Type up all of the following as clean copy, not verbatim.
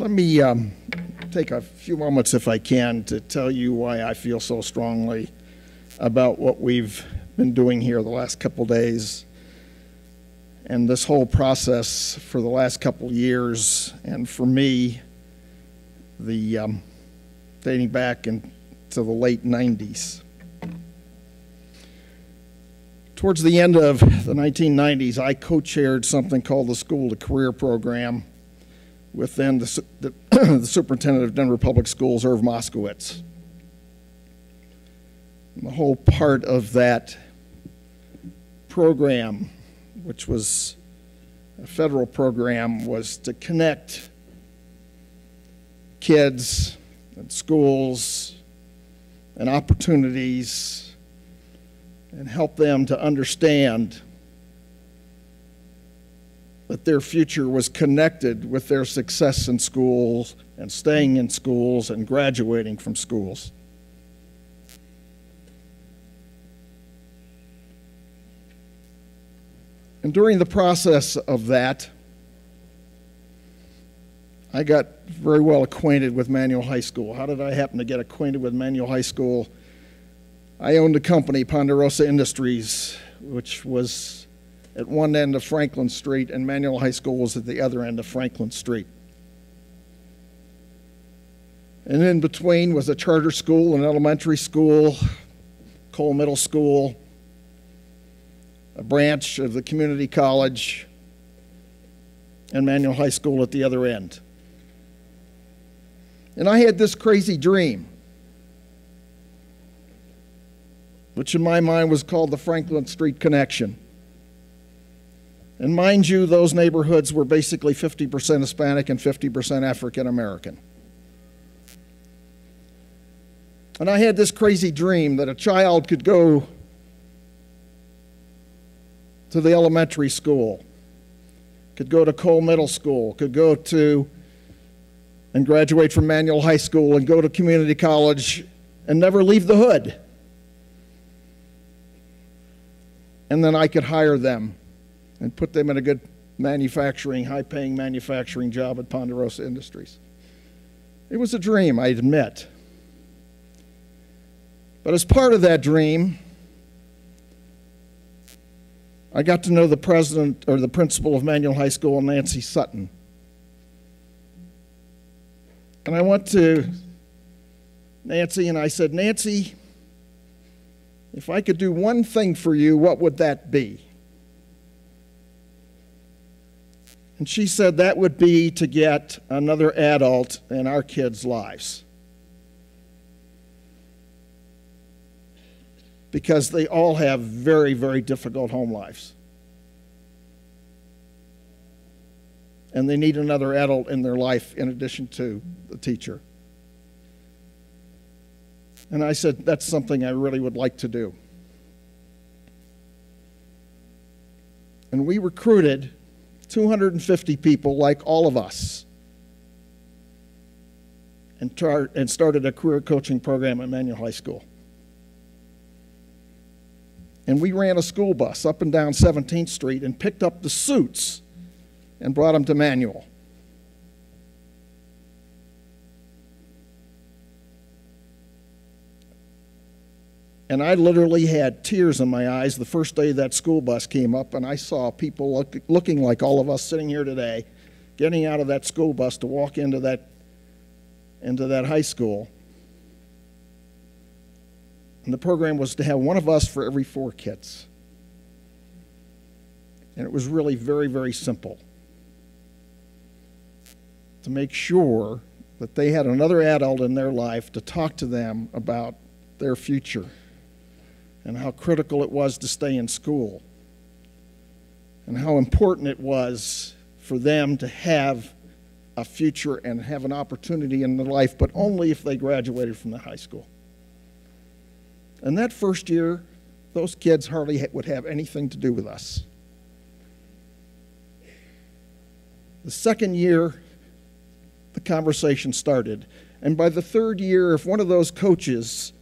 Let me take a few moments, if I can, to tell you why I feel so strongly about what we've been doing here the last couple days and this whole process for the last couple years, and for me, dating back into the late 90s. Towards the end of the 1990s, I co-chaired something called the School to Career program with then the superintendent of Denver Public Schools, Irv Moskowitz. And the whole part of that program, which was a federal program, was to connect kids and schools and opportunities and help them to understand that their future was connected with their success in schools and staying in schools and graduating from schools. And during the process of that, I got very well acquainted with Manual High School. How did I happen to get acquainted with Manual High School? I owned a company, Ponderosa Industries, which was at one end of Franklin Street, and Manual High School was at the other end of Franklin Street. And in between was a charter school, an elementary school, Cole Middle School, a branch of the community college, and Manual High School at the other end. And I had this crazy dream, which in my mind was called the Franklin Street Connection. And mind you, those neighborhoods were basically 50% Hispanic and 50% African American. And I had this crazy dream that a child could go to the elementary school, could go to Cole Middle School, could go to and graduate from Manual High School and go to community college and never leave the hood. And then I could hire them and put them in a good manufacturing, high-paying manufacturing job at Ponderosa Industries. It was a dream, I admit. But as part of that dream, I got to know the president or the principal of Manual High School, Nancy Sutton. And I went to Nancy and I said, Nancy, if I could do one thing for you, what would that be? And she said that would be to get another adult in our kids' lives. Because they all have very, very difficult home lives. And they need another adult in their life in addition to the teacher. And I said, that's something I really would like to do. And we recruited 250 people like all of us and started a career coaching program at Manual High School. And we ran a school bus up and down 17th Street and picked up the suits and brought them to Manual. And I literally had tears in my eyes the first day that school bus came up, and I saw people looking like all of us sitting here today, getting out of that school bus to walk into that high school. And the program was to have one of us for every 4 kids. And it was really very, very simple. To make sure that they had another adult in their life to talk to them about their future and how critical it was to stay in school and how important it was for them to have a future and have an opportunity in their life, but only if they graduated from the high school. And that first year, those kids hardly would have anything to do with us. The second year, the conversation started. And by the third year, if one of those coaches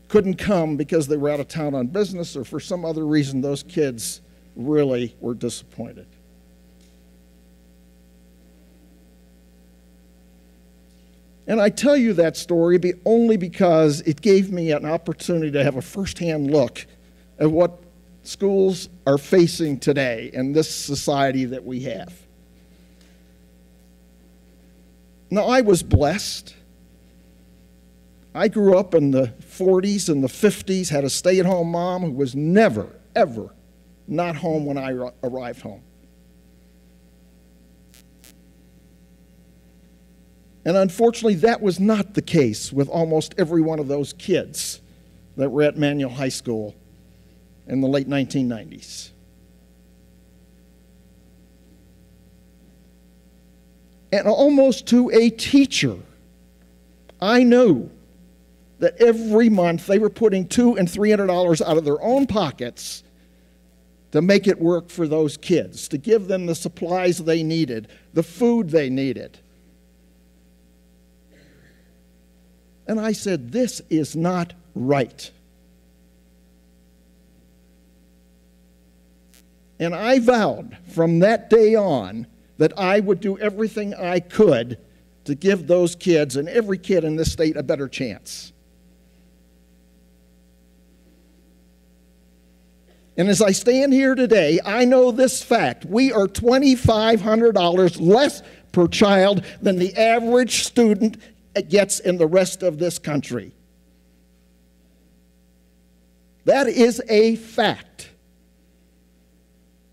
couldn't come because they were out of town on business or for some other reason, those kids really were disappointed. And I tell you that story only because it gave me an opportunity to have a firsthand look at what schools are facing today in this society that we have. Now, I was blessed. I grew up in the 40s and the 50s, had a stay-at-home mom who was never, ever not home when I arrived home. And unfortunately, that was not the case with almost every one of those kids that were at Manual High School in the late 1990s. And almost to a teacher, I knew that every month they were putting $200 and $300 out of their own pockets to make it work for those kids, to give them the supplies they needed, the food they needed. And I said, this is not right. And I vowed from that day on that I would do everything I could to give those kids and every kid in this state a better chance. And as I stand here today, I know this fact. We are $2,500 less per child than the average student gets in the rest of this country. That is a fact.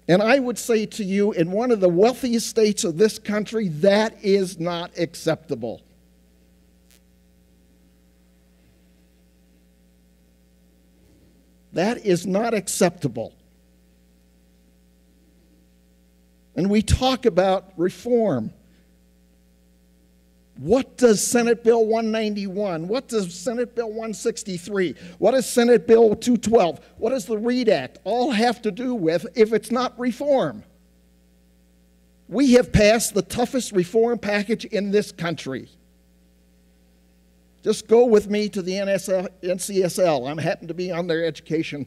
And I would say to you, in one of the wealthiest states of this country, that is not acceptable. That is not acceptable. And we talk about reform. What does Senate Bill 191, what does Senate Bill 163, what does Senate Bill 212, what does the READ Act all have to do with if it's not reform? We have passed the toughest reform package in this country. Just go with me to the NCSL. I happen to be on their education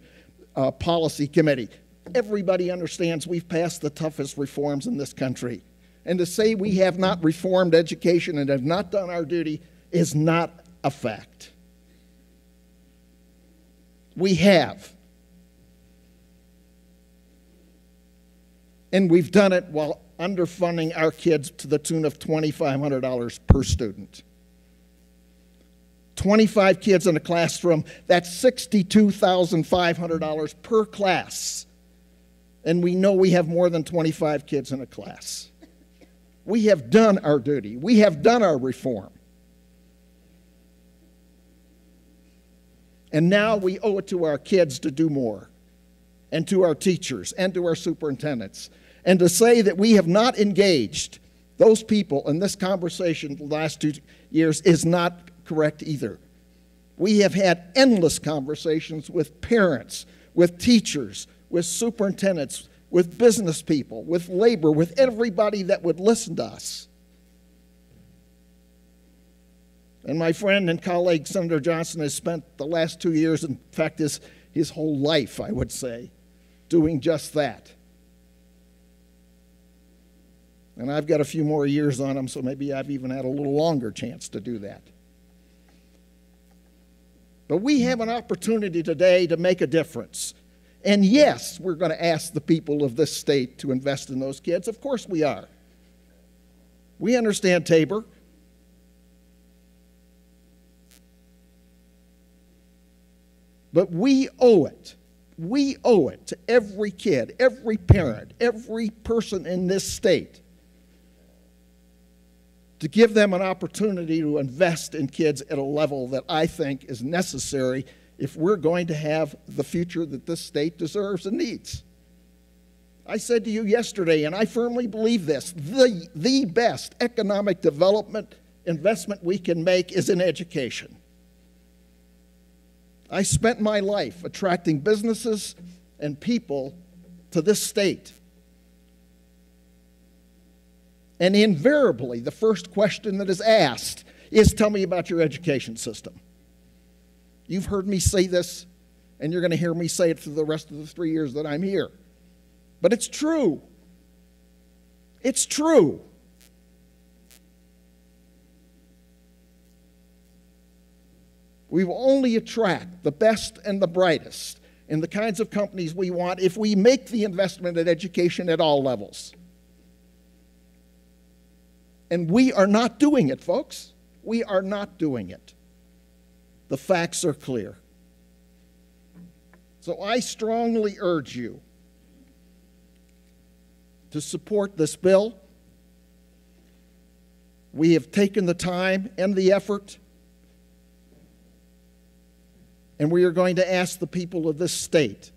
policy committee. Everybody understands we've passed the toughest reforms in this country. And to say we have not reformed education and have not done our duty is not a fact. We have. And we've done it while underfunding our kids to the tune of $2,500 per student. 25 kids in a classroom, that's $62,500 per class. And we know we have more than 25 kids in a class. We have done our duty. We have done our reform. And now we owe it to our kids to do more, and to our teachers, and to our superintendents. And to say that we have not engaged those people in this conversation the last 2 years is not correct either. We have had endless conversations with parents, with teachers, with superintendents, with business people, with labor, with everybody that would listen to us. And my friend and colleague, Senator Johnson, has spent the last 2 years, in fact, his whole life, I would say, doing just that. And I've got a few more years on him, so maybe I've even had a little longer chance to do that. But we have an opportunity today to make a difference. And yes, we're going to ask the people of this state to invest in those kids. Of course we are. We understand Tabor. But we owe it. We owe it to every kid, every parent, every person in this state to give them an opportunity to invest in kids at a level that I think is necessary if we're going to have the future that this state deserves and needs. I said to you yesterday, and I firmly believe this, the best economic development investment we can make is in education. I spent my life attracting businesses and people to this state. And invariably, the first question that is asked is, tell me about your education system. You've heard me say this, and you're going to hear me say it for the rest of the 3 years that I'm here. But it's true. It's true. We will only attract the best and the brightest in the kinds of companies we want if we make the investment in education at all levels. And we are not doing it, folks. We are not doing it. The facts are clear. So I strongly urge you to support this bill. We have taken the time and the effort, and we are going to ask the people of this state,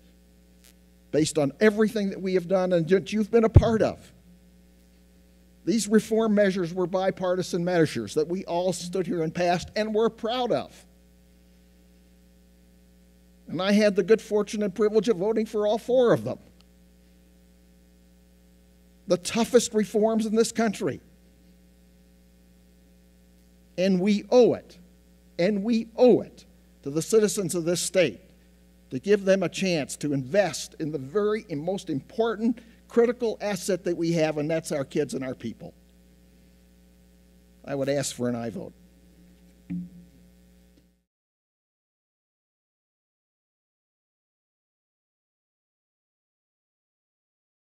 based on everything that we have done and that you've been a part of. These reform measures were bipartisan measures that we all stood here and passed and were proud of. And I had the good fortune and privilege of voting for all 4 of them. The toughest reforms in this country. And we owe it to the citizens of this state to give them a chance to invest in the very most important, critical asset that we have, and that's our kids and our people. I would ask for an aye vote.